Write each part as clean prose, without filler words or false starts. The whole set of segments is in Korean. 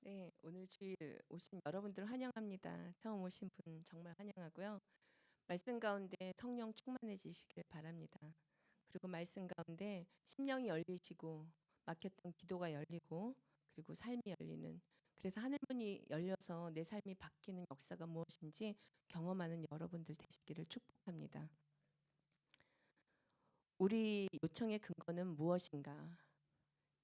네, 오늘 주일 오신 여러분들 환영합니다. 처음 오신 분 정말 환영하고요. 말씀 가운데 성령 충만해지시길 바랍니다. 그리고 말씀 가운데 심령이 열리시고 막혔던 기도가 열리고 그리고 삶이 열리는, 그래서 하늘문이 열려서 내 삶이 바뀌는 역사가 무엇인지 경험하는 여러분들 되시기를 축복합니다. 우리 요청의 근거는 무엇인가?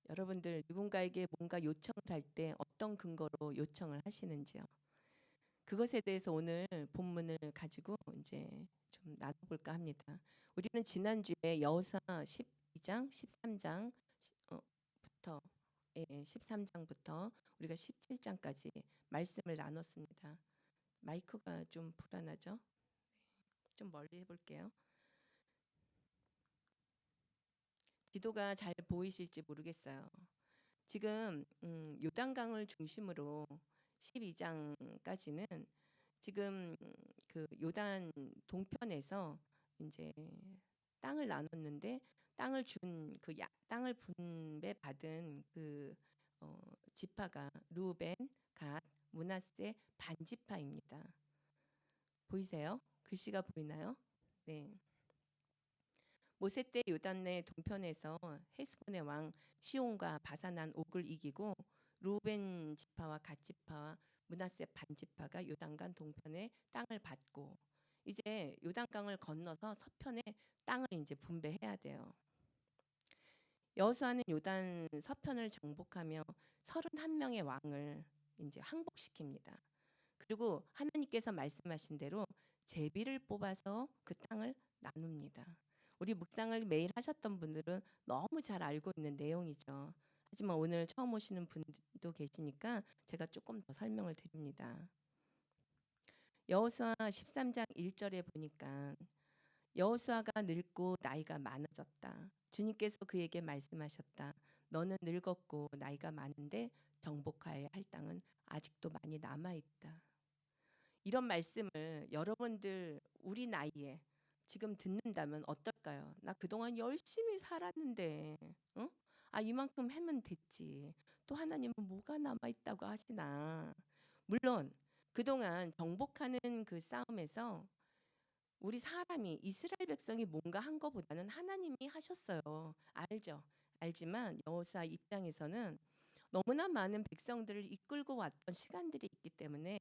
여러분들 누군가에게 뭔가 요청을 할 때 어떤 근거로 요청을 하시는지요? 그것에 대해서 오늘 본문을 가지고 이제 좀 나눠볼까 합니다. 우리는 지난주에 여호수아 12장, 13장 부터 13장부터 우리가 17장까지 말씀을 나눴습니다. 마이크가 좀 불안하죠? 좀 멀리 해볼게요. 기도가 잘 보이실지 모르겠어요. 지금 요단강을 중심으로 12장까지는 지금 그 요단 동편에서 이제 땅을 나눴는데 땅을 준 그 땅을 분배받은 그 지파가 루벤, 갓, 므낫세 반지파입니다. 보이세요? 글씨가 보이나요? 네. 모세 때 요단내 동편에서 헤스본의 왕 시온과 바산한 옥을 이기고 루벤 지파와 갓 지파와 므낫세 반 지파가 요단강 동편의 땅을 받고 이제 요단강을 건너서 서편에 땅을 이제 분배해야 돼요. 여호수아는 요단 서편을 정복하며 31명의 왕을 이제 항복시킵니다. 그리고 하나님께서 말씀하신 대로 제비를 뽑아서 그 땅을 나눕니다. 우리 묵상을 매일 하셨던 분들은 너무 잘 알고 있는 내용이죠. 하지만 오늘 처음 오시는 분도 계시니까 제가 조금 더 설명을 드립니다. 여호수아 13장 1절에 보니까 여호수아가 늙고 나이가 많아졌다. 주님께서 그에게 말씀하셨다. 너는 늙었고 나이가 많은데 정복하여야 할 땅은 아직도 많이 남아 있다. 이런 말씀을 여러분들 우리 나이에 지금 듣는다면 어떨까요? 나 그동안 열심히 살았는데, 어? 이만큼 하면 됐지. 또 하나님은 뭐가 남아있다고 하시나. 물론, 그동안 정복하는 그 싸움에서 우리 사람이, 이스라엘 백성이 뭔가 한 것보다는 하나님이 하셨어요. 알죠? 알지만 여호수아 입장에서는 너무나 많은 백성들을 이끌고 왔던 시간들이 있기 때문에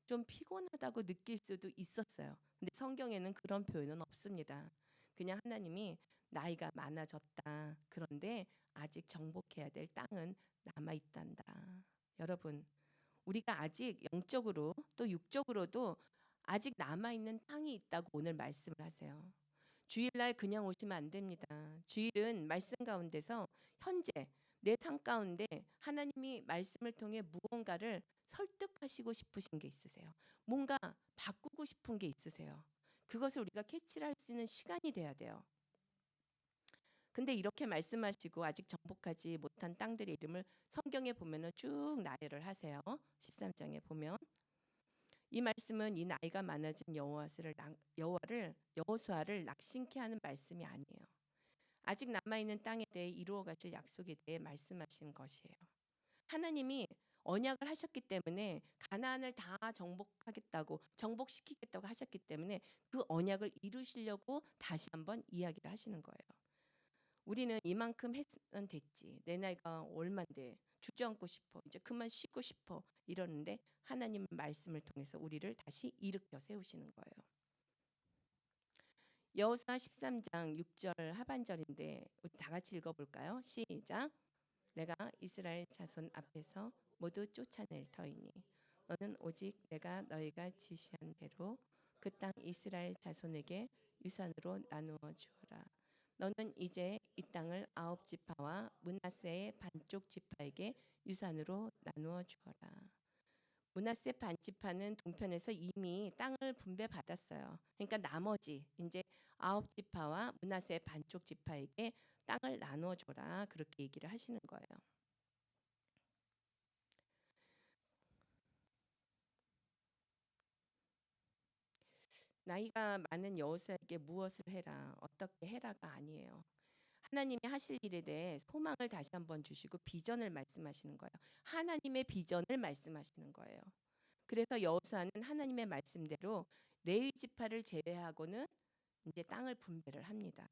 좀 피곤하다고 느낄 수도 있었어요. 근데 성경에는 그런 표현은 없습니다. 그냥 하나님이 나이가 많아졌다. 그런데 아직 정복해야 될 땅은 남아 있단다. 여러분, 우리가 아직 영적으로 또 육적으로도 아직 남아 있는 땅이 있다고 오늘 말씀을 하세요. 주일날 그냥 오시면 안 됩니다. 주일은 말씀 가운데서 현재 내 삶 가운데 하나님이 말씀을 통해 무언가를 설득하시고 싶으신 게 있으세요. 뭔가 바꾸고 싶은 게 있으세요. 그것을 우리가 캐치를 할 수 있는 시간이 돼야 돼요. 근데 이렇게 말씀하시고 아직 정복하지 못한 땅들의 이름을 성경에 보면은 쭉 나열을 하세요. 13장에 보면 이 말씀은 이 나이가 많아진 여호수아를 낙심케 하는 말씀이 아니에요. 아직 남아있는 땅에 대해 이루어 가실 약속에 대해 말씀하신 것이에요. 하나님이 언약을 하셨기 때문에 가나안을 다 정복시키겠다고 하셨기 때문에 그 언약을 이루시려고 다시 한번 이야기를 하시는 거예요. 우리는 이만큼 했으면 됐지. 내 나이가 얼만데 주저앉고 싶어. 이제 그만 쉬고 싶어. 이러는데 하나님 말씀을 통해서 우리를 다시 일으켜 세우시는 거예요. 여호수아 13장 6절 하반절인데 우리 다 같이 읽어볼까요? 시작. 내가 이스라엘 자손 앞에서 모두 쫓아낼 터이니 너는 오직 내가 너희가 지시한 대로 그 땅 이스라엘 자손에게 유산으로 나누어 주어라. 너는 이제 이 땅을 9지파와 므낫세의 반쪽 지파에게 유산으로 나누어 주어라. 므낫세 반지파는 동편에서 이미 땅을 분배받았어요. 그러니까 나머지 이제 9지파와 므낫세 반쪽 지파에게 땅을 나누어 줘라. 그렇게 얘기를 하시는 거예요. 나이가 많은 여호수아에게 무엇을 해라, 어떻게 해라가 아니에요. 하나님이 하실 일에 대해 소망을 다시 한번 주시고 비전을 말씀하시는 거예요. 하나님의 비전을 말씀하시는 거예요. 그래서 여호수아는 하나님의 말씀대로 레위 지파를 제외하고는 이제 땅을 분배를 합니다.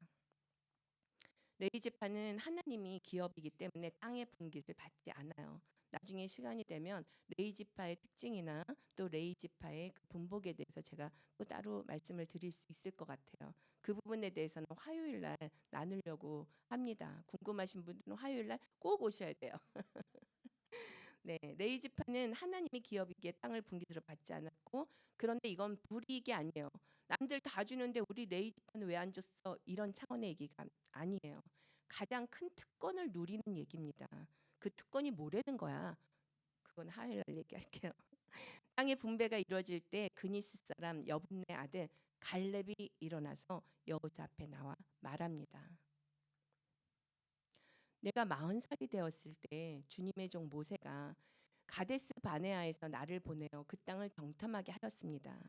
레위 지파는 하나님이 기업이기 때문에 땅의 분깃을 받지 않아요. 나중에 시간이 되면 레위 지파의 특징이나 또 레위 지파의 그 분복에 대해서 제가 또 따로 말씀을 드릴 수 있을 것 같아요. 그 부분에 대해서는 화요일 날 나누려고 합니다. 궁금하신 분들은 화요일 날 꼭 오셔야 돼요. 네, 레위 지파는 하나님이 기업이기에 땅을 분깃으로 받지 않았고, 그런데 이건 불이익이 아니에요. 남들 다 주는데 우리 레위 지파는 왜 안 줬어? 이런 차원의 얘기가 아니에요. 가장 큰 특권을 누리는 얘기입니다. 그 특권이 뭐라는 거야? 그건 하일날 얘기할게요. 땅의 분배가 이루어질 때 그니스 사람 여분네 아들 갈렙이 일어나서 여호수아 앞에 나와 말합니다. 내가 40살이 되었을 때 주님의 종 모세가 가데스 바네아에서 나를 보내어 그 땅을 정탐하게 하였습니다.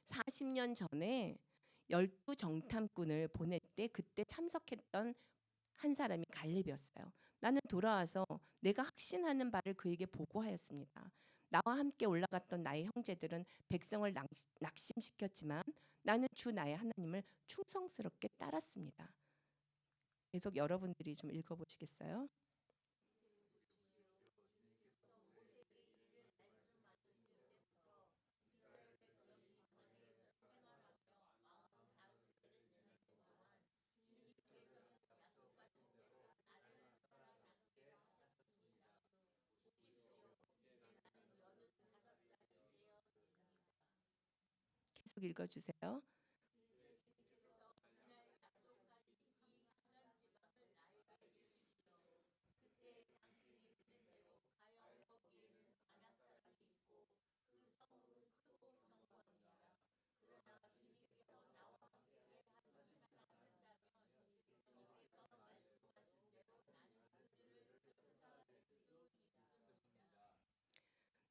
40년 전에 12 정탐꾼을 보낼 때 그때 참석했던 한 사람이 갈렙이었어요. 나는 돌아와서 내가 확신하는 바를 그에게 보고하였습니다. 나와 함께 올라갔던 나의 형제들은 백성을 낙심시켰지만 나는 주 나의 하나님을 충성스럽게 따랐습니다. 계속 여러분들이 좀 읽어보시겠어요? 계속 읽어주세요.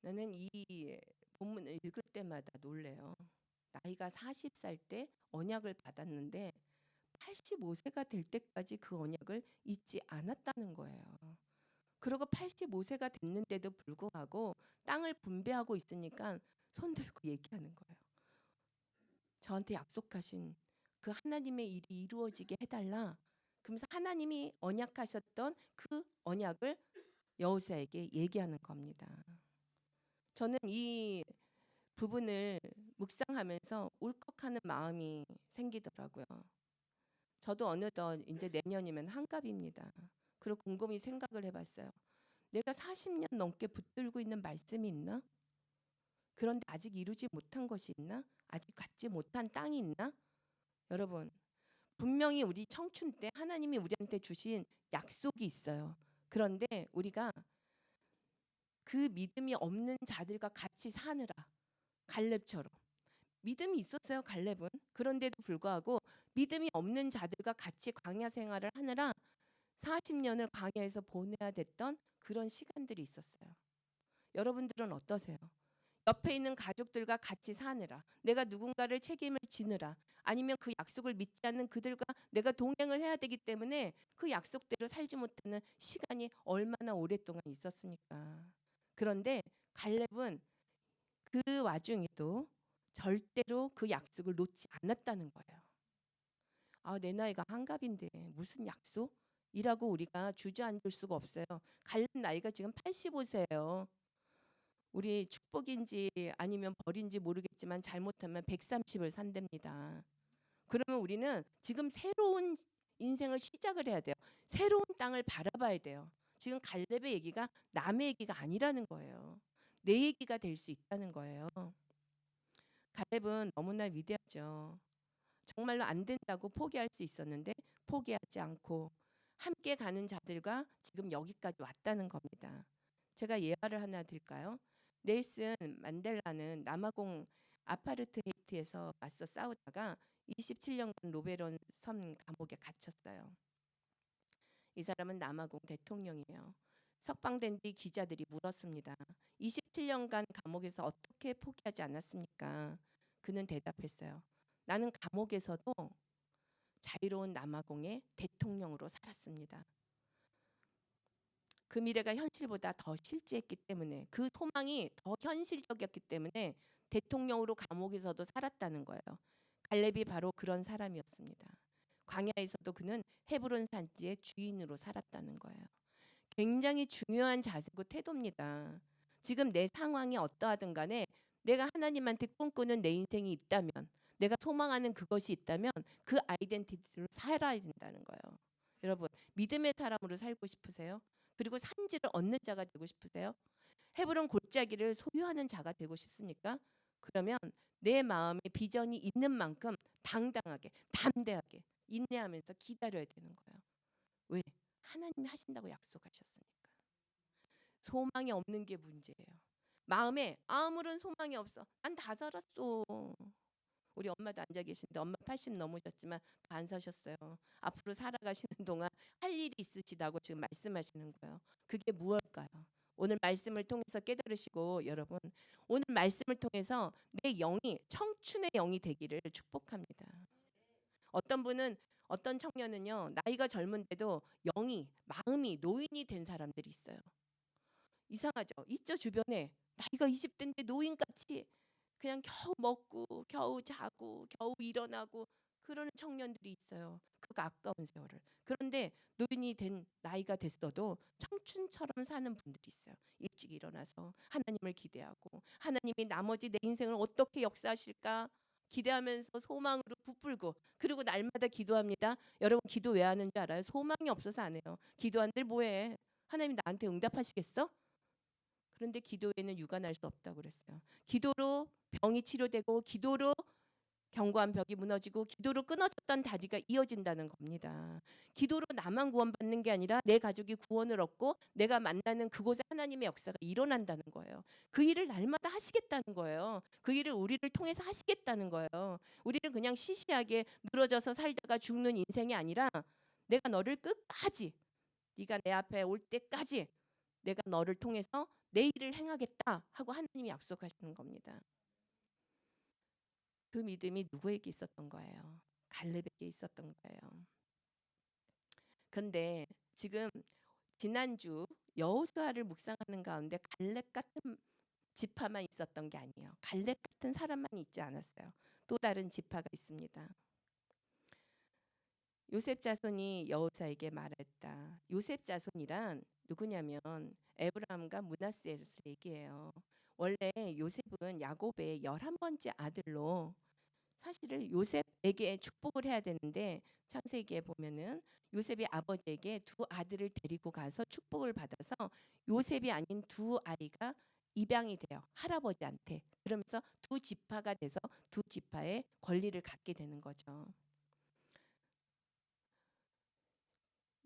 나는 이 본문을 읽을 때마다 놀래요. 나이가 40살 때 언약을 받았는데 85세가 될 때까지 그 언약을 잊지 않았다는 거예요. 그리고 85세가 됐는데도 불구하고 땅을 분배하고 있으니까 손 들고 얘기하는 거예요. 저한테 약속하신 그 하나님의 일이 이루어지게 해달라. 그러면서 하나님이 언약하셨던 그 언약을 여호수아에게 얘기하는 겁니다. 저는 이 부분을 묵상하면서 울컥하는 마음이 생기더라고요. 저도 어느덧 이제 내년이면 한갑입니다. 그리고 곰곰이 생각을 해봤어요. 내가 40년 넘게 붙들고 있는 말씀이 있나? 그런데 아직 이루지 못한 것이 있나? 아직 갖지 못한 땅이 있나? 여러분, 분명히 우리 청춘 때 하나님이 우리한테 주신 약속이 있어요. 그런데 우리가 그 믿음이 없는 자들과 같이 사느라 갈렙처럼 믿음이 있었어요, 갈렙은. 그런데도 불구하고 믿음이 없는 자들과 같이 광야 생활을 하느라 40년을 광야에서 보내야 됐던 그런 시간들이 있었어요. 여러분들은 어떠세요? 옆에 있는 가족들과 같이 사느라, 내가 누군가를 책임을 지느라, 아니면 그 약속을 믿지 않는 그들과 내가 동행을 해야 되기 때문에 그 약속대로 살지 못하는 시간이 얼마나 오랫동안 있었습니까? 그런데 갈렙은 그 와중에도 절대로 그 약속을 놓지 않았다는 거예요. 아, 내 나이가 한갑인데 무슨 약속? 이라고 우리가 주저앉을 수가 없어요. 갈렙 나이가 지금 85세예요. 우리 축복인지 아니면 벌인지 모르겠지만 잘못하면 130을 산답니다. 그러면 우리는 지금 새로운 인생을 시작을 해야 돼요. 새로운 땅을 바라봐야 돼요. 지금 갈렙의 얘기가 남의 얘기가 아니라는 거예요. 내 얘기가 될 수 있다는 거예요. 갈렙은 너무나 위대하죠. 정말로 안 된다고 포기할 수 있었는데 포기하지 않고 함께 가는 자들과 지금 여기까지 왔다는 겁니다. 제가 예화를 하나 드릴까요? 넬슨 만델라는 남아공 아파르트 헤이트에서 맞서 싸우다가 27년간 로베론 섬 감옥에 갇혔어요. 이 사람은 남아공 대통령이에요. 석방된 뒤 기자들이 물었습니다. 27년간 감옥에서 어떻게 포기하지 않았습니까? 그는 대답했어요. 나는 감옥에서도 자유로운 남아공의 대통령으로 살았습니다. 그 미래가 현실보다 더 실제했기 때문에, 그 소망이 더 현실적이었기 때문에 대통령으로 감옥에서도 살았다는 거예요. 갈렙이 바로 그런 사람이었습니다. 광야에서도 그는 헤브론 산지의 주인으로 살았다는 거예요. 굉장히 중요한 자세고 태도입니다. 지금 내 상황이 어떠하든 간에 내가 하나님한테 꿈꾸는 내 인생이 있다면, 내가 소망하는 그것이 있다면 그 아이덴티티로 살아야 된다는 거예요. 여러분, 믿음의 사람으로 살고 싶으세요? 그리고 산지를 얻는 자가 되고 싶으세요? 헤브론 골짜기를 소유하는 자가 되고 싶습니까? 그러면 내 마음에 비전이 있는 만큼 당당하게, 담대하게 인내하면서 기다려야 되는 거예요. 왜? 하나님이 하신다고 약속하셨으니까. 소망이 없는 게 문제예요. 마음에 아무런 소망이 없어. 난 다 살았어. 우리 엄마도 앉아 계신데 엄마 80 넘으셨지만 다 안 사셨어요. 앞으로 살아가시는 동안 할 일이 있으시다고 지금 말씀하시는 거예요. 그게 무엇일까요? 오늘 말씀을 통해서 깨달으시고, 여러분, 오늘 말씀을 통해서 내 영이 청춘의 영이 되기를 축복합니다. 어떤 분은, 어떤 청년은요, 나이가 젊은데도 영이, 마음이 노인이 된 사람들이 있어요. 이상하죠? 있죠, 주변에. 나이가 20대인데 노인같이 그냥 겨우 먹고 겨우 자고 겨우 일어나고 그러는 청년들이 있어요. 그 아까운 세월을. 그런데 노인이 된 나이가 됐어도 청춘처럼 사는 분들이 있어요. 일찍 일어나서 하나님을 기대하고, 하나님이 나머지 내 인생을 어떻게 역사하실까 기대하면서 소망으로 부풀고, 그리고 날마다 기도합니다. 여러분, 기도 왜 하는 줄 알아요? 소망이 없어서 안 해요. 기도한들 뭐해? 하나님 나한테 응답하시겠어? 그런데 기도에는 유관할 수 없다고 그랬어요. 기도로 병이 치료되고, 기도로 견고한 벽이 무너지고, 기도로 끊어졌던 다리가 이어진다는 겁니다. 기도로 나만 구원받는 게 아니라 내 가족이 구원을 얻고 내가 만나는 그곳에 하나님의 역사가 일어난다는 거예요. 그 일을 날마다 하시겠다는 거예요. 그 일을 우리를 통해서 하시겠다는 거예요. 우리는 그냥 시시하게 늘어져서 살다가 죽는 인생이 아니라, 내가 너를 끝까지, 네가 내 앞에 올 때까지 내가 너를 통해서 내 일을 행하겠다 하고 하나님이 약속하시는 겁니다. 그 믿음이 누구에게 있었던 거예요? 갈렙에게 있었던 거예요. 그런데 지금 지난주 여호수아를 묵상하는 가운데 갈렙 같은 지파만 있었던 게 아니에요. 갈렙 같은 사람만 있지 않았어요. 또 다른 지파가 있습니다. 요셉 자손이 여호수아에게 말했다. 요셉 자손이란 누구냐면 에브라함과 므낫세를 얘기해요. 원래 요셉은 야곱의 11번째 아들로, 사실은 요셉에게 축복을 해야 되는데, 창세기에 보면은 요셉이 아버지에게 두 아들을 데리고 가서 축복을 받아서 요셉이 아닌 두 아이가 입양이 돼요. 할아버지한테. 그러면서 두 지파가 돼서 두 지파의 권리를 갖게 되는 거죠.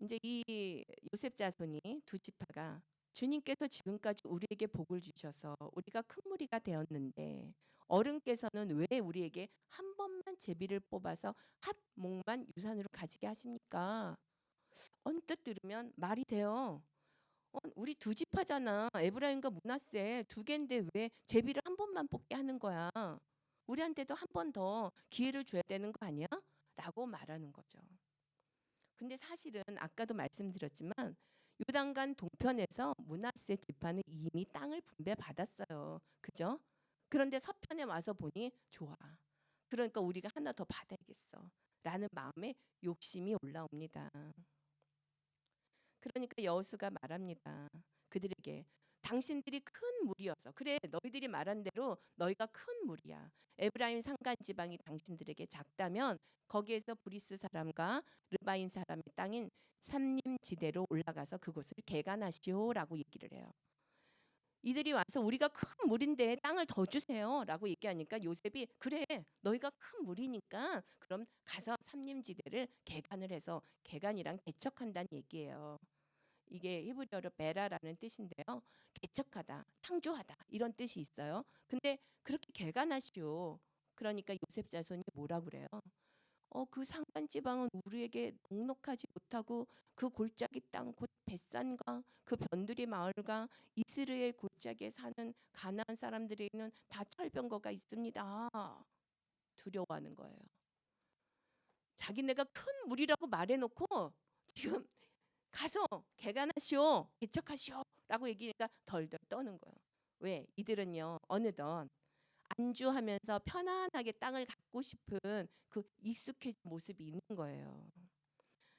이제 이 요셉 자손이 두 지파가, 주님께서 지금까지 우리에게 복을 주셔서 우리가 큰 무리가 되었는데 어른께서는 왜 우리에게 한 번만 제비를 뽑아서 한 목만 유산으로 가지게 하십니까? 언뜻 들으면 말이 돼요. 우리 두 지파잖아. 에브라임과 므낫세 두 개인데 왜 제비를 한 번만 뽑게 하는 거야? 우리한테도 한 번 더 기회를 줘야 되는 거 아니야? 라고 말하는 거죠. 근데 사실은 아까도 말씀드렸지만 요단강 동편에서 므낫세 지파는 이미 땅을 분배받았어요. 그죠? 그런데 서편에 와서 보니 좋아. 그러니까 우리가 하나 더 받아야겠어. 라는 마음에 욕심이 올라옵니다. 그러니까 여호수가 말합니다. 그들에게, 당신들이 큰 무리여서 그래, 너희들이 말한 대로 너희가 큰 무리야. 에브라임 산간 지방이 당신들에게 작다면 거기에서 브리스 사람과 르바인 사람의 땅인 삼림지대로 올라가서 그곳을 개간하시오라고 얘기를 해요. 이들이 와서 우리가 큰 무리인데 땅을 더 주세요라고 얘기하니까 요셉이, 그래, 너희가 큰 무리니까 그럼 가서 삼림지대를 개간을 해서, 개간이랑 개척한다는 얘기예요. 이게 히브리어로 베라라는 뜻인데요. 개척하다, 창조하다 이런 뜻이 있어요. 근데 그렇게 개간하시오. 그러니까 요셉 자손이 뭐라 그래요? 그 산간 지방은 우리에게 넉넉하지 못하고 그 골짜기 땅 곧 벳산과 그 변두리 마을과 이스라엘 골짜기에 사는 가나안 사람들에게는 다 철병거가 있습니다. 두려워하는 거예요. 자기네가 큰 무리라고 말해놓고 지금 가서 개간하시오, 개척하시오라고 얘기하니까 덜덜 떠는 거예요. 왜? 이들은요 어느덧 안주하면서 편안하게 땅을 갖고 싶은 그 익숙해진 모습이 있는 거예요.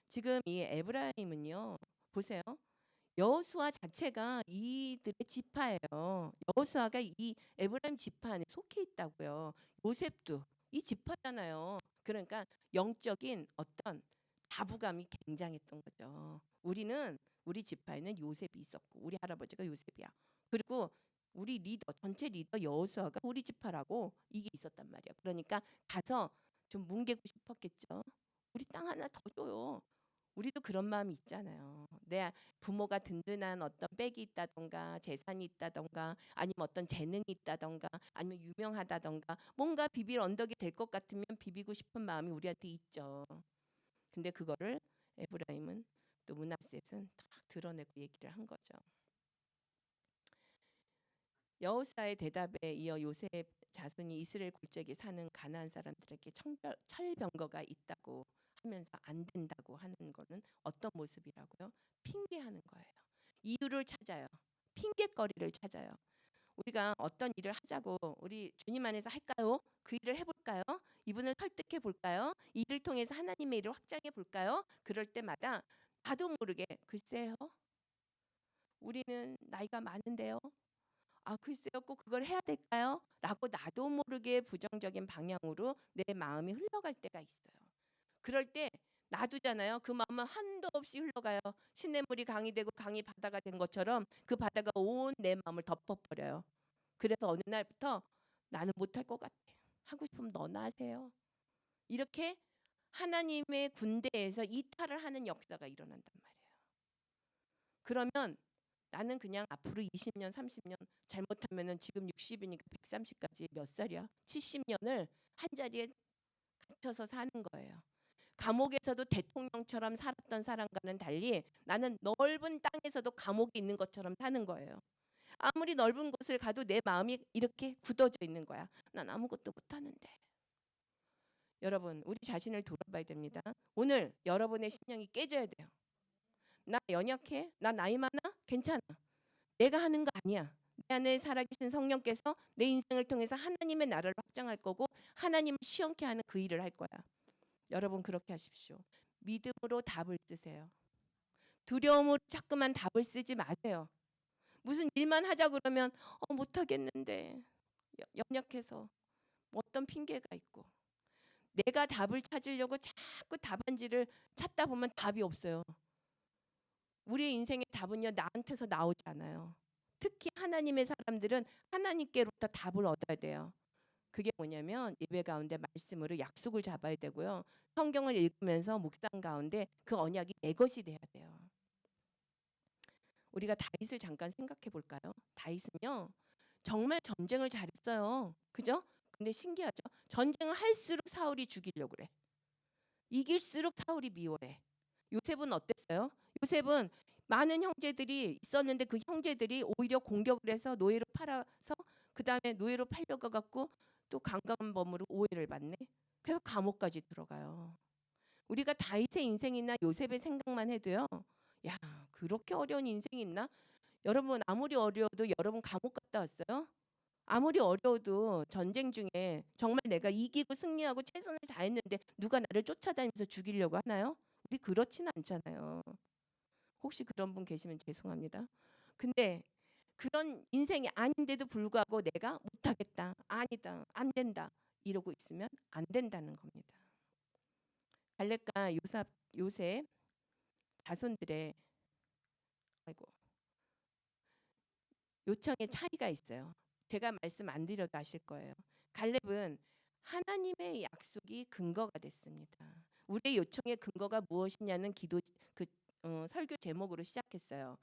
지금 이 에브라임은요 보세요. 여호수아 자체가 이들의 지파예요. 여호수아가 이 에브라임 지파 안에 속해 있다고요. 요셉도 이 지파잖아요. 그러니까 영적인 어떤 자부감이 굉장했던 거죠. 우리 지파에는 요셉이 있었고 우리 할아버지가 요셉이야. 그리고 우리 리더 전체 리더 여호수아가 우리 지파라고 이게 있었단 말이야. 그러니까 가서 좀 뭉개고 싶었겠죠. 우리 땅 하나 더 줘요. 우리도 그런 마음이 있잖아요. 내 부모가 든든한 어떤 백이 있다던가 재산이 있다던가 아니면 어떤 재능이 있다던가 아니면 유명하다던가 뭔가 비빌 언덕이 될 것 같으면 비비고 싶은 마음이 우리한테 있죠. 근데 그거를 에브라임은 또 므낫셋은 딱 드러내고 얘기를 한 거죠. 여호사의 대답에 이어 요셉 자손이 이스라엘 골짜기에 사는 가나안 사람들에게 철병거가 있다고 하면서 안 된다고 하는 거는 어떤 모습이라고요? 핑계하는 거예요. 이유를 찾아요. 핑계거리를 찾아요. 우리가 어떤 일을 하자고 우리 주님 안에서 할까요? 그 일을 해볼까요? 이분을 설득해 볼까요? 이 일을 통해서 하나님의 일을 확장해 볼까요? 그럴 때마다 나도 모르게 글쎄요. 우리는 나이가 많은데요. 아 글쎄요 꼭 그걸 해야 될까요? 라고 나도 모르게 부정적인 방향으로 내 마음이 흘러갈 때가 있어요. 그럴 때 놔두잖아요. 그 마음은 한도 없이 흘러가요. 시냇물이 강이 되고 강이 바다가 된 것처럼 그 바다가 온 내 마음을 덮어버려요. 그래서 어느 날부터 나는 못할 것 같아. 하고 싶으면 너나 하세요. 이렇게 하나님의 군대에서 이탈을 하는 역사가 일어난단 말이에요. 그러면 나는 그냥 앞으로 20년, 30년 잘못하면은 지금 60이니까 130까지 몇 살이야? 70년을 한 자리에 갇혀서 사는 거예요. 감옥에서도 대통령처럼 살았던 사람과는 달리 나는 넓은 땅에서도 감옥에 있는 것처럼 사는 거예요. 아무리 넓은 곳을 가도 내 마음이 이렇게 굳어져 있는 거야. 난 아무것도 못하는데. 여러분, 우리 자신을 돌아봐야 됩니다. 오늘 여러분의 신령이 깨져야 돼요. 나 연약해? 나 나이 많아? 괜찮아. 내가 하는 거 아니야. 내 안에 살아계신 성령께서 내 인생을 통해서 하나님의 나라를 확장할 거고 하나님을 시험케 하는 그 일을 할 거야. 여러분 그렇게 하십시오. 믿음으로 답을 쓰세요. 두려움으로 자꾸만 답을 쓰지 마세요. 무슨 일만 하자 그러면 못하겠는데 연약해서 어떤 핑계가 있고 내가 답을 찾으려고 자꾸 답안지를 찾다 보면 답이 없어요. 우리의 인생의 답은요 나한테서 나오지 않아요. 특히 하나님의 사람들은 하나님께로부터 답을 얻어야 돼요. 그게 뭐냐면 예배 가운데 말씀으로 약속을 잡아야 되고요. 성경을 읽으면서 묵상 가운데 그 언약이 내 것이 돼야 돼요. 우리가 다윗을 잠깐 생각해 볼까요? 다윗은요 정말 전쟁을 잘했어요. 그죠? 근데 신기하죠? 전쟁을 할수록 사울이 죽이려고 그래. 이길수록 사울이 미워해. 요셉은 어땠어요? 요셉은 많은 형제들이 있었는데 그 형제들이 오히려 공격을 해서 노예로 팔아서 그 다음에 노예로 팔려가 갖고 또 강간범으로 오해를 받네. 그래서 감옥까지 들어가요. 우리가 다윗의 인생이나 요셉의 생각만 해도요. 야 그렇게 어려운 인생이 있나? 여러분 아무리 어려워도 여러분 감옥 갔다 왔어요? 아무리 어려워도 전쟁 중에 정말 내가 이기고 승리하고 최선을 다했는데 누가 나를 쫓아다니면서 죽이려고 하나요? 우리 그렇지는 않잖아요. 혹시 그런 분 계시면 죄송합니다. 근데 그런 인생이 아닌데도 불구하고 내가 못하겠다, 아니다, 안 된다 이러고 있으면 안 된다는 겁니다. 갈렙과 요셉 자손들의 아이고 요청의 차이가 있어요. 제가 말씀 안 드려도 아실 거예요. 갈렙은 하나님의 약속이 근거가 됐습니다. 우리의 요청의 근거가 무엇이냐는 기도 설교 제목으로 시작했어요.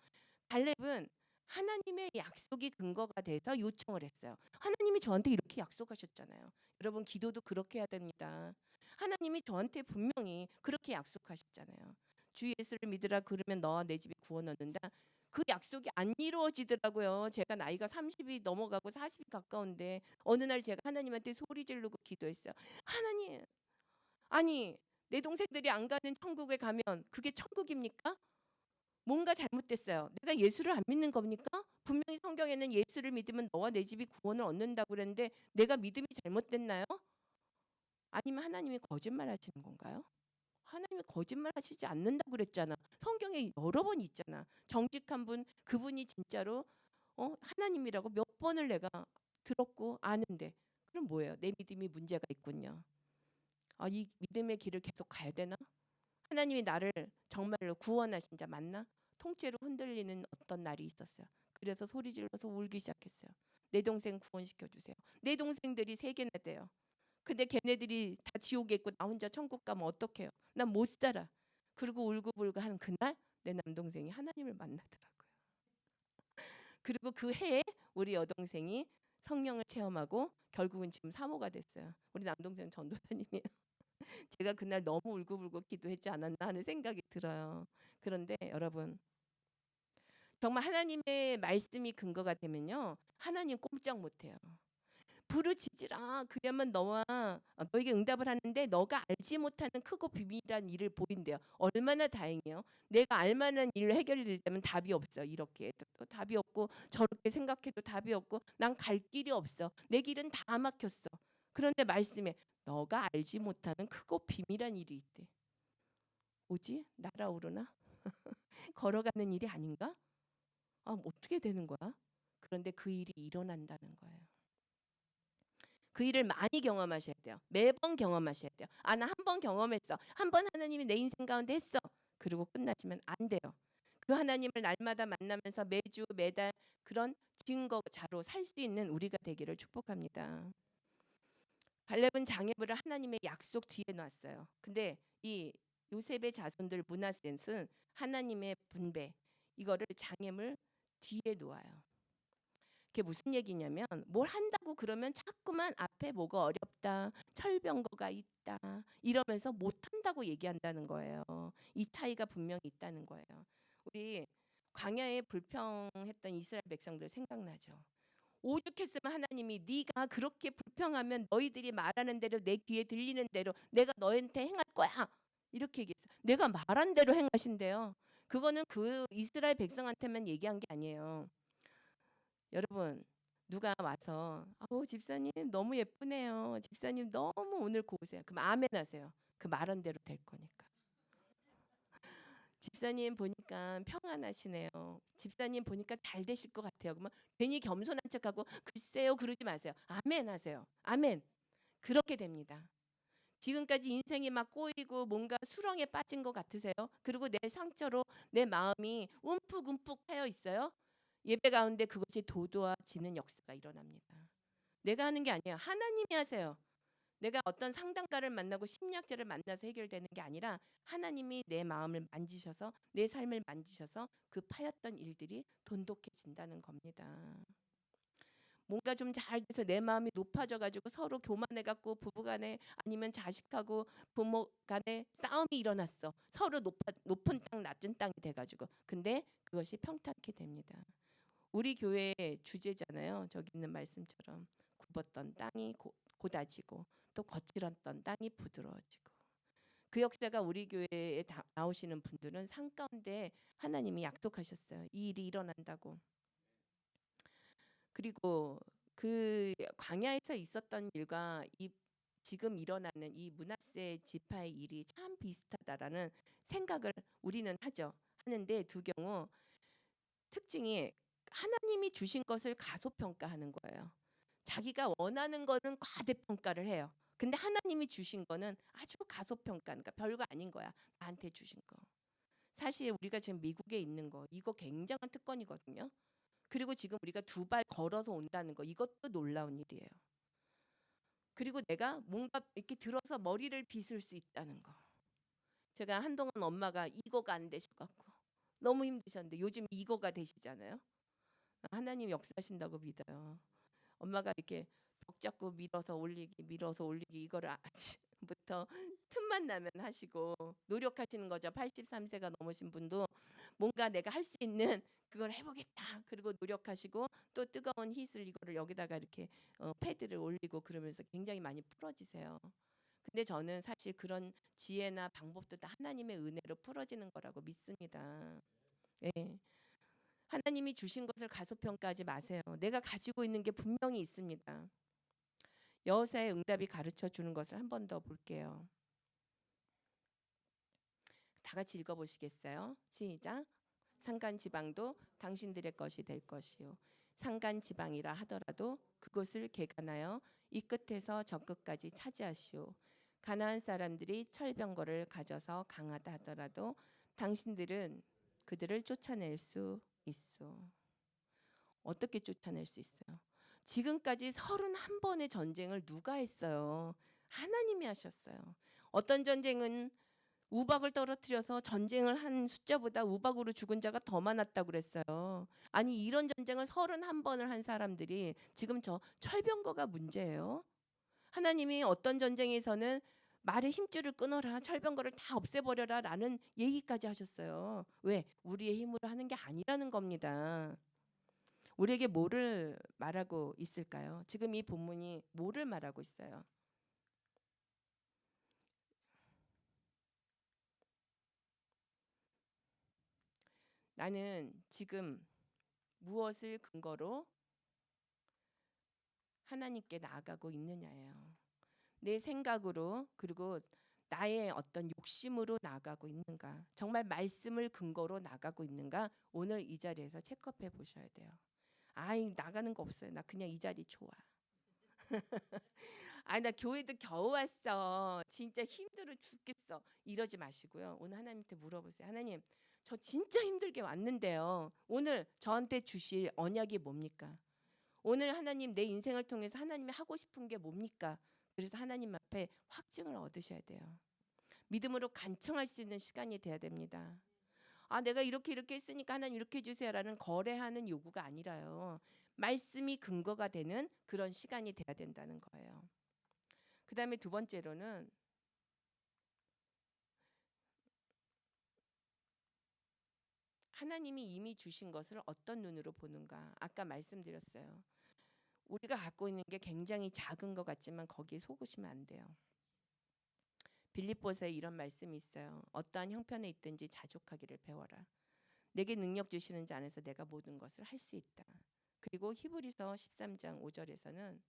갈렙은 하나님의 약속이 근거가 돼서 요청을 했어요. 하나님이 저한테 이렇게 약속하셨잖아요. 여러분 기도도 그렇게 해야 됩니다. 하나님이 저한테 분명히 그렇게 약속하셨잖아요. 주 예수를 믿으라 그러면 너와 내 집에 구원 얻는다. 그 약속이 안 이루어지더라고요. 제가 나이가 30이 넘어가고 40이 가까운데 어느 날 제가 하나님한테 소리 지르고 기도했어요. 하나님, 아니 내 동생들이 안 가는 천국에 가면 그게 천국입니까? 뭔가 잘못됐어요. 내가 예수를 안 믿는 겁니까? 분명히 성경에는 예수를 믿으면 너와 내 집이 구원을 얻는다고 그랬는데 내가 믿음이 잘못됐나요? 아니면 하나님이 거짓말 하시는 건가요? 하나님이 거짓말 하시지 않는다고 그랬잖아. 성경에 여러 번 있잖아. 정직한 분, 그분이 진짜로 하나님이라고 몇 번을 내가 들었고 아는데 그럼 뭐예요? 내 믿음이 문제가 있군요. 이 믿음의 길을 계속 가야 되나? 하나님이 나를 정말로 구원하신 자 맞나? 통째로 흔들리는 어떤 날이 있었어요. 그래서 소리 질러서 울기 시작했어요. 내 동생 구원시켜 주세요. 내 동생들이 세 개나 돼요. 근데 걔네들이 다 지옥에 있고 나 혼자 천국 가면 어떡해요? 난 못 살아. 그리고 울고불고 하는 그날 내 남동생이 하나님을 만나더라고요. 그리고 그 해에 우리 여동생이 성령을 체험하고 결국은 지금 사모가 됐어요. 우리 남동생은 전도사님이에요. 제가 그날 너무 울고불고 기도했지 않았나 하는 생각이 들어요. 그런데 여러분 정말 하나님의 말씀이 근거가 되면요. 하나님 꼼짝 못해요. 부르짖으라 그러면 너에게 응답을 하는데 너가 알지 못하는 크고 비밀한 일을 보인대요. 얼마나 다행이에요. 내가 알만한 일 해결될 때면 답이 없어. 이렇게 해도 또 답이 없고 저렇게 생각해도 답이 없고 난 갈 길이 없어. 내 길은 다 막혔어. 그런데 말씀에 너가 알지 못하는 크고 비밀한 일이 있대. 뭐지? 날아오르나? 걸어가는 일이 아닌가? 어떻게 되는 거야? 그런데 그 일이 일어난다는 거예요. 그 일을 많이 경험하셔야 돼요. 매번 경험하셔야 돼요. 나 한 번 경험했어. 한 번 하나님이 내 인생 가운데 했어. 그리고 끝나시면 안 돼요. 그 하나님을 날마다 만나면서 매주 매달 그런 증거자로 살 수 있는 우리가 되기를 축복합니다. 갈렙은 장애물을 하나님의 약속 뒤에 놨어요. 근데 이 요셉의 자손들 므낫세는 하나님의 분배 이거를 장애물 뒤에 놓아요. 그게 무슨 얘기냐면 뭘 한다고 그러면 자꾸만 앞에 뭐가 어렵다, 철병거가 있다 이러면서 못한다고 얘기한다는 거예요. 이 차이가 분명히 있다는 거예요. 우리 광야에 불평했던 이스라엘 백성들 생각나죠? 오죽했으면 하나님이 네가 그렇게 불평하면 너희들이 말하는 대로 내 귀에 들리는 대로 내가 너한테 행할 거야 이렇게 얘기했어요. 내가 말한 대로 행하신대요. 그거는 그 이스라엘 백성한테만 얘기한 게 아니에요. 여러분 누가 와서 집사님 너무 예쁘네요. 집사님 너무 오늘 고우세요. 그럼 아멘 하세요. 그 말한 대로 될 거니까. 집사님 보니까 평안하시네요. 집사님 보니까 잘 되실 것 같아요. 그러면 괜히 겸손한 척하고 글쎄요 그러지 마세요. 아멘 하세요. 아멘. 그렇게 됩니다. 지금까지 인생이 막 꼬이고 뭔가 수렁에 빠진 것 같으세요? 그리고 내 상처로 내 마음이 움푹움푹 패여 있어요? 예배 가운데 그것이 도도해지는 역사가 일어납니다. 내가 하는 게 아니에요. 하나님이 하세요. 내가 어떤 상담가를 만나고 심리학자를 만나서 해결되는 게 아니라 하나님이 내 마음을 만지셔서 내 삶을 만지셔서 그 파였던 일들이 돈독해진다는 겁니다. 뭔가 좀 잘 돼서 내 마음이 높아져 가지고 서로 교만해 갖고 부부간에 아니면 자식하고 부모 간에 싸움이 일어났어. 서로 높은 땅 낮은 땅이 돼 가지고. 근데 그것이 평탄케 됩니다. 우리 교회의 주제잖아요. 저기 있는 말씀처럼 굽었던 땅이 고다지고 또 거칠었던 땅이 부드러워지고. 그 역사가 우리 교회에 나오시는 분들은 산 가운데 하나님이 약속하셨어요. 이 일이 일어난다고. 그리고 그 광야에서 있었던 일과 이 지금 일어나는 이 므낫세 지파의 일이 참 비슷하다라는 생각을 우리는 하는데 두 경우 특징이 하나님이 주신 것을 가소평가하는 거예요. 자기가 원하는 거는 과대평가를 해요. 근데 하나님이 주신 거는 아주 가소평가, 그러니까 별거 아닌 거야. 나한테 주신 거. 사실 우리가 지금 미국에 있는 거 이거 굉장한 특권이거든요. 그리고 지금 우리가 두 발 걸어서 온다는 거 이것도 놀라운 일이에요. 그리고 내가 뭔가 이렇게 들어서 머리를 빗을 수 있다는 거. 제가 한동안 엄마가 이거가 안 되셔갖고 너무 힘드셨는데 요즘 이거가 되시잖아요. 하나님 역사하신다고 믿어요. 엄마가 이렇게 벽 잡고 밀어서 올리기 이거를 아침부터 틈만 나면 하시고 노력하시는 거죠. 83세가 넘으신 분도 뭔가 내가 할 수 있는 그걸 해보겠다. 그리고 노력하시고 또 뜨거운 힛을 이거를 여기다가 이렇게 패드를 올리고 그러면서 굉장히 많이 풀어지세요. 근데 저는 사실 그런 지혜나 방법도 다 하나님의 은혜로 풀어지는 거라고 믿습니다. 예. 하나님이 주신 것을 가소평가하지 마세요. 내가 가지고 있는 게 분명히 있습니다. 여호수아의 응답이 가르쳐 주는 것을 한 번 더 볼게요. 다 같이 읽어보시겠어요? 시작. 산간 지방도 당신들의 것이 될 것이요. 산간 지방이라 하더라도 그곳을 개간하여 이 끝에서 저 끝까지 차지하시오. 가나안 사람들이 철병거를 가져서 강하다 하더라도 당신들은 그들을 쫓아낼 수 있어. 어떻게 쫓아낼 수 있어요? 지금까지 31번의 전쟁을 누가 했어요? 하나님이 하셨어요. 어떤 전쟁은 우박을 떨어뜨려서 전쟁을 한 숫자보다 우박으로 죽은 자가 더 많았다고 그랬어요. 아니 이런 전쟁을 31번을 한 사람들이 지금 저 철병거가 문제예요. 하나님이 어떤 전쟁에서는 말의 힘줄을 끊어라, 철병거를 다 없애버려라 라는 얘기까지 하셨어요. 왜? 우리의 힘으로 하는 게 아니라는 겁니다. 우리에게 뭐를 말하고 있을까요? 지금 이 본문이 뭐를 말하고 있어요? 나는 지금 무엇을 근거로 하나님께 나아가고 있느냐예요. 내 생각으로 그리고 나의 어떤 욕심으로 나아가고 있는가? 정말 말씀을 근거로 나가고 있는가? 오늘 이 자리에서 체크업해 보셔야 돼요. 아이 나가는 거 없어요. 나 그냥 이 자리 좋아. 아 나 교회도 겨우 왔어. 진짜 힘들어 죽겠어. 이러지 마시고요. 오늘 하나님한테 물어보세요. 하나님, 저 진짜 힘들게 왔는데요. 오늘 저한테 주실 언약이 뭡니까? 오늘 하나님 내 인생을 통해서 하나님이 하고 싶은 게 뭡니까? 그래서 하나님 앞에 확증을 얻으셔야 돼요. 믿음으로 간청할 수 있는 시간이 돼야 됩니다. 아, 내가 이렇게 했으니까 하나님 이렇게 해주세요라는 거래하는 요구가 아니라요. 말씀이 근거가 되는 그런 시간이 돼야 된다는 거예요. 그 다음에 두 번째로는 하나님이 이미 주신 것을 어떤 눈으로 보는가. 아까 말씀드렸어요. 우리가 갖고 있는 게 굉장히 작은 것 같지만 거기에 속으시면 안 돼요. 빌립보서에 이런 말씀이 있어요. 어떠한 형편에 있든지 자족하기를 배워라. 내게 능력 주시는 자 안에서 내가 모든 것을 할 수 있다. 그리고 히브리서 13장 5절에서는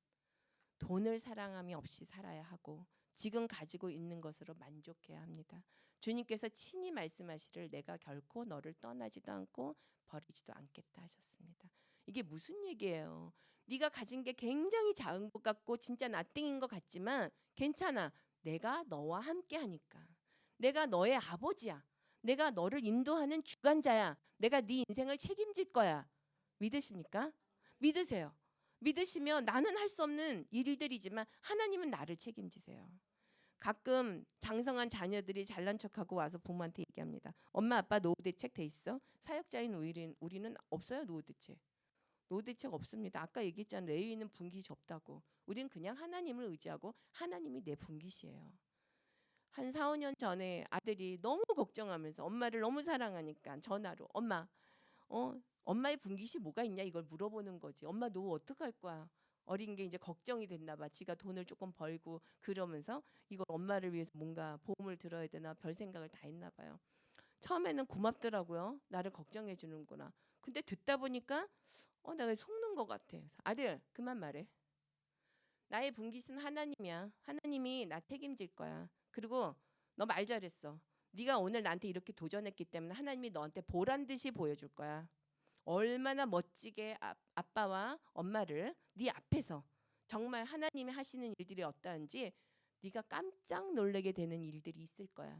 돈을 사랑함이 없이 살아야 하고 지금 가지고 있는 것으로 만족해야 합니다. 주님께서 친히 말씀하시를 내가 결코 너를 떠나지도 않고 버리지도 않겠다 하셨습니다. 이게 무슨 얘기예요? 네가 가진 게 굉장히 작은 것 같고 진짜 나띵인 것 같지만 괜찮아. 내가 너와 함께 하니까. 내가 너의 아버지야. 내가 너를 인도하는 주관자야. 내가 네 인생을 책임질 거야. 믿으십니까? 믿으세요. 믿으시면 나는 할 수 없는 일들이지만 하나님은 나를 책임지세요. 가끔 장성한 자녀들이 잘난 척하고 와서 부모한테 얘기합니다. 엄마 아빠 노후 대책 돼 있어? 사역자인 우리는 없어요 노후 대책. 노후 대책 없습니다. 아까 얘기했잖아요. 레위는 분깃이 없다고. 우리는 그냥 하나님을 의지하고 하나님이 내 분깃이에요. 한 4, 5년 전에 아들이 너무 걱정하면서 엄마를 너무 사랑하니까 전화로 엄마 엄마의 분깃이 뭐가 있냐 이걸 물어보는 거지. 엄마 노후 어떡할 거야? 어린 게 이제 걱정이 됐나 봐. 지가 돈을 조금 벌고 그러면서 이걸 엄마를 위해서 뭔가 보험을 들어야 되나 별 생각을 다 했나 봐요. 처음에는 고맙더라고요. 나를 걱정해 주는구나. 근데 듣다 보니까 내가 속는 것 같아. 아들 그만 말해. 나의 분깃은 하나님이야. 하나님이 나 책임질 거야. 그리고 너 말 잘했어. 네가 오늘 나한테 이렇게 도전했기 때문에 하나님이 너한테 보란 듯이 보여줄 거야. 얼마나 멋지게 아빠와 엄마를 네 앞에서 정말 하나님이 하시는 일들이 어떠한지 네가 깜짝 놀라게 되는 일들이 있을 거야.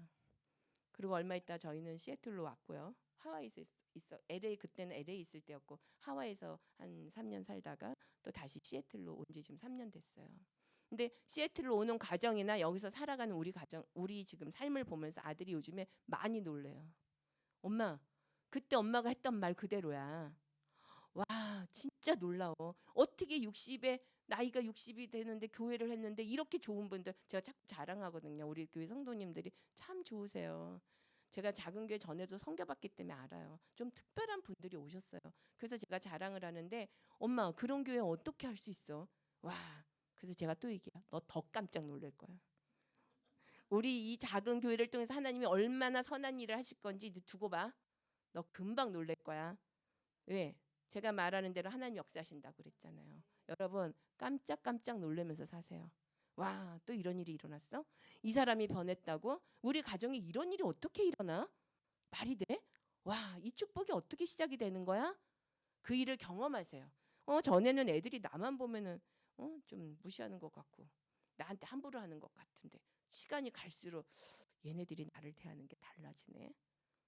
그리고 얼마 있다 저희는 시애틀로 왔고요. 하와이에서 있어 LA 그때는 LA 있을 때였고 하와이에서 한 3년 살다가 또 다시 시애틀로 온 지 지금 3년 됐어요. 근데 시애틀로 오는 과정이나 여기서 살아가는 우리 가정, 우리 지금 삶을 보면서 아들이 요즘에 많이 놀래요. 엄마, 그때 엄마가 했던 말 그대로야. 와, 진짜 놀라워. 어떻게 60에 나이가 60이 되는데 교회를 했는데 이렇게 좋은 분들 제가 자꾸 자랑하거든요. 우리 교회 성도님들이 참 좋으세요. 제가 작은 교회 전에도 섬겨봤기 때문에 알아요. 좀 특별한 분들이 오셨어요. 그래서 제가 자랑을 하는데 엄마 그런 교회 어떻게 할 수 있어? 와, 그래서 제가 또 얘기해요. 너 더 깜짝 놀랄 거야. 우리 이 작은 교회를 통해서 하나님이 얼마나 선한 일을 하실 건지 두고 봐. 너 금방 놀랄 거야. 왜? 제가 말하는 대로 하나님 역사하신다고 그랬잖아요. 여러분 깜짝깜짝 놀라면서 사세요. 와, 또 이런 일이 일어났어? 이 사람이 변했다고? 우리 가정에 이런 일이 어떻게 일어나? 말이 돼? 와, 이 축복이 어떻게 시작이 되는 거야? 그 일을 경험하세요. 전에는 애들이 나만 보면은 좀 무시하는 것 같고 나한테 함부로 하는 것 같은데 시간이 갈수록 얘네들이 나를 대하는 게 달라지네.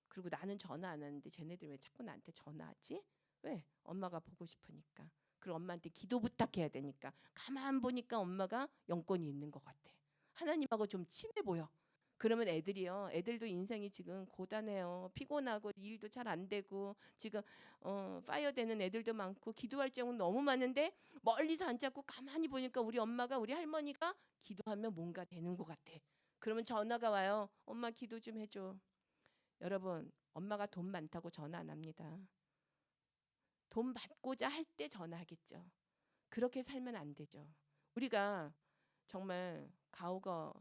그리고 나는 전화 안 하는데 쟤네들 왜 자꾸 나한테 전화하지? 왜? 엄마가 보고 싶으니까. 그리고 엄마한테 기도 부탁해야 되니까. 가만 보니까 엄마가 영권이 있는 것 같아. 하나님하고 좀 친해 보여. 그러면 애들도 인생이 지금 고단해요. 피곤하고 일도 잘 안 되고 지금 파이어 되는 애들도 많고 기도할 점은 너무 많은데 멀리서 안 잡고 가만히 보니까 우리 엄마가 우리 할머니가 기도하면 뭔가 되는 것 같아. 그러면 전화가 와요. 엄마 기도 좀 해줘. 여러분, 엄마가 돈 많다고 전화 안 합니다. 돈 받고자 할 때 전화하겠죠. 그렇게 살면 안 되죠. 우리가 정말 가오가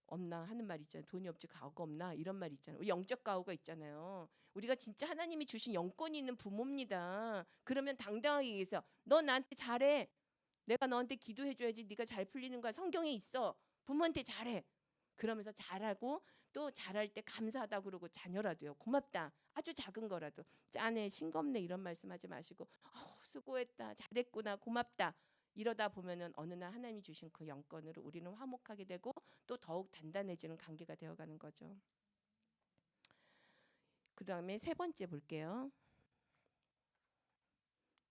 없나 하는 말 있잖아요. 돈이 없지 가오가 없나 이런 말 있잖아요. 영적 가오가 있잖아요. 우리가 진짜 하나님이 주신 영권이 있는 부모입니다. 그러면 당당하게 얘기해서 너 나한테 잘해. 내가 너한테 기도해줘야지 네가 잘 풀리는 거야. 성경에 있어. 부모한테 잘해. 그러면서 잘하고 또 잘할 때 감사하다 그러고 자녀라도요. 고맙다. 아주 작은 거라도 짜네 싱겁네 이런 말씀하지 마시고 수고했다. 잘했구나. 고맙다. 이러다 보면은 어느 날 하나님이 주신 그 영권으로 우리는 화목하게 되고 또 더욱 단단해지는 관계가 되어가는 거죠. 그 다음에 세 번째 볼게요.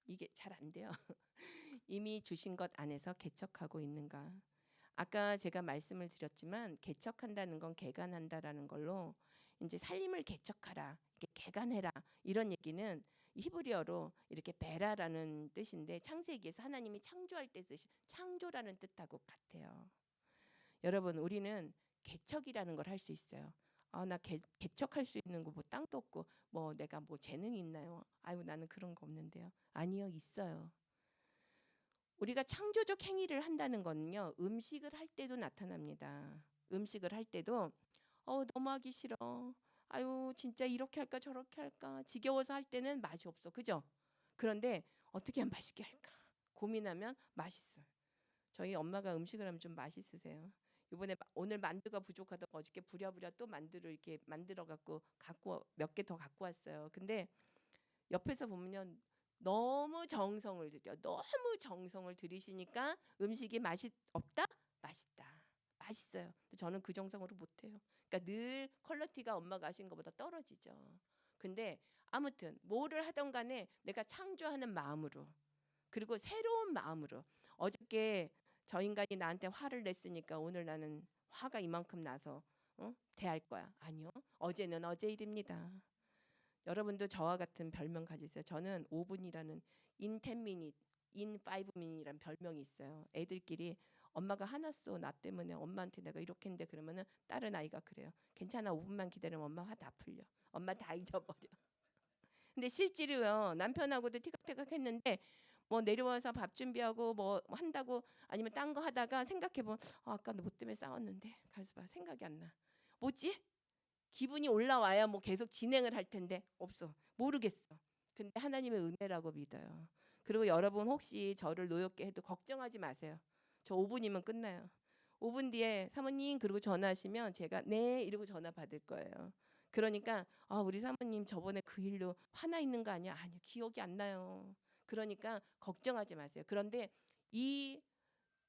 이게 잘 안 돼요. 이미 주신 것 안에서 개척하고 있는가. 아까 제가 말씀을 드렸지만 개척한다는 건 개간한다라는 걸로 이제 살림을 개척하라, 개간해라 이런 얘기는 히브리어로 이렇게 베라라는 뜻인데 창세기에서 하나님이 창조할 때 쓰신 창조라는 뜻하고 같아요. 여러분 우리는 개척이라는 걸 할 수 있어요. 나 개척할 수 있는 거 뭐 땅도 없고 뭐 내가 뭐 재능이 있나요? 아유 나는 그런 거 없는데요. 아니요 있어요. 우리가 창조적 행위를 한다는 거는요. 음식을 할 때도 나타납니다. 음식을 할 때도 너무 하기 싫어. 아유 진짜 이렇게 할까 저렇게 할까 지겨워서 할 때는 맛이 없어. 그죠? 그런데 어떻게 하면 맛있게 할까 고민하면 맛있어요. 저희 엄마가 음식을 하면 좀 맛있으세요. 이번에 오늘 만두가 부족하다고 어저께 부랴부랴 또 만두를 이렇게 만들어 갖고 몇 개 더 갖고 왔어요. 근데 옆에서 보면요. 너무 정성을 들여. 너무 정성을 들이시니까 음식이 맛이 없다? 맛있다. 맛있어요. 근데 저는 그 정성으로 못해요. 그러니까 늘 퀄리티가 엄마가 하신 것보다 떨어지죠. 근데 아무튼 뭐를 하던 간에 내가 창조하는 마음으로 그리고 새로운 마음으로 어저께 저 인간이 나한테 화를 냈으니까 오늘 나는 화가 이만큼 나서 대할 거야. 아니요. 어제는 어제 일입니다. 여러분도 저와 같은 별명 가지세요. 저는 5분이라는 in 10 minute, in 5 minute이라는 별명이 있어요. 애들끼리 엄마가 화났어. 나 때문에 엄마한테 내가 이렇게 했는데 그러면은 다른 아이가 그래요. 괜찮아. 5분만 기다리면 엄마 화 다 풀려. 엄마 다 잊어버려. 근데 실제로요. 남편하고도 티격태격 했는데 뭐 내려와서 밥 준비하고 뭐 한다고 아니면 딴 거 하다가 생각해보면 아까 너 뭐 때문에 싸웠는데 가서 봐. 생각이 안 나. 뭐지? 기분이 올라와야 뭐 계속 진행을 할 텐데 없어. 모르겠어. 근데 하나님의 은혜라고 믿어요. 그리고 여러분 혹시 저를 노엽게 해도 걱정하지 마세요. 저 5분이면 끝나요. 5분 뒤에 사모님 그리고 전화하시면 제가 네 이러고 전화 받을 거예요. 그러니까 우리 사모님 저번에 그 일로 화나 있는 거 아니야? 아니요. 기억이 안 나요. 그러니까 걱정하지 마세요. 그런데 이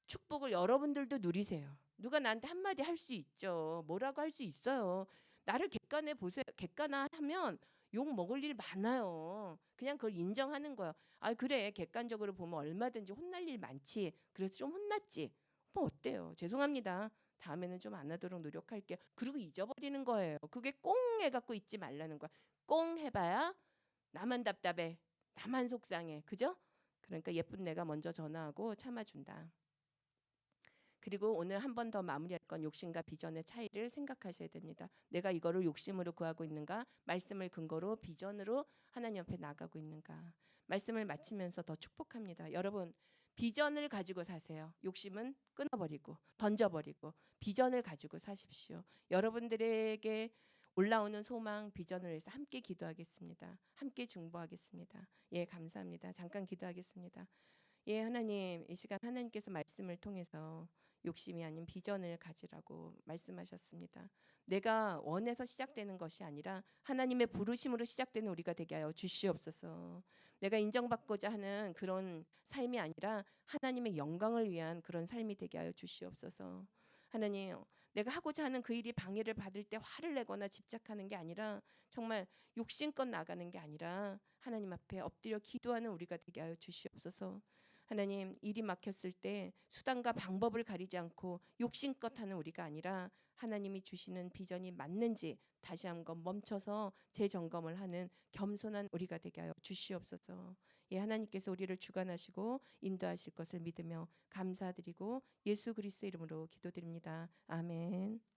축복을 여러분들도 누리세요. 누가 나한테 한마디 할 수 있죠. 뭐라고 할 수 있어요. 나를 객관해 보세요. 객관화하면 욕 먹을 일 많아요. 그냥 그걸 인정하는 거예요. 그래 객관적으로 보면 얼마든지 혼날 일 많지. 그래서 좀 혼났지. 뭐 어때요? 죄송합니다. 다음에는 좀 안 하도록 노력할게요. 그리고 잊어버리는 거예요. 그게 꽁 해갖고 잊지 말라는 거야. 꽁 해봐야 나만 답답해. 나만 속상해. 그죠? 그러니까 예쁜 내가 먼저 전화하고 참아준다. 그리고 오늘 한 번 더 마무리할 건 욕심과 비전의 차이를 생각하셔야 됩니다. 내가 이거를 욕심으로 구하고 있는가? 말씀을 근거로 비전으로 하나님 앞에 나가고 있는가? 말씀을 마치면서 더 축복합니다. 여러분 비전을 가지고 사세요. 욕심은 끊어버리고 던져버리고 비전을 가지고 사십시오. 여러분들에게 올라오는 소망, 비전을 위해서 함께 기도하겠습니다. 함께 중보하겠습니다. 예, 감사합니다. 잠깐 기도하겠습니다. 예, 하나님, 이 시간 하나님께서 말씀을 통해서 욕심이 아닌 비전을 가지라고 말씀하셨습니다. 내가 원해서 시작되는 것이 아니라 하나님의 부르심으로 시작되는 우리가 되게 하여 주시옵소서. 내가 인정받고자 하는 그런 삶이 아니라 하나님의 영광을 위한 그런 삶이 되게 하여 주시옵소서. 하나님, 내가 하고자 하는 그 일이 방해를 받을 때 화를 내거나 집착하는 게 아니라 정말 욕심껏 나가는 게 아니라 하나님 앞에 엎드려 기도하는 우리가 되게 하여 주시옵소서. 하나님, 일이 막혔을 때 수단과 방법을 가리지 않고 욕심껏 하는 우리가 아니라 하나님이 주시는 비전이 맞는지 다시 한번 멈춰서 재점검을 하는 겸손한 우리가 되게 하여 주시옵소서. 예, 하나님께서 우리를 주관하시고 인도하실 것을 믿으며 감사드리고 예수 그리스도의 이름으로 기도드립니다. 아멘.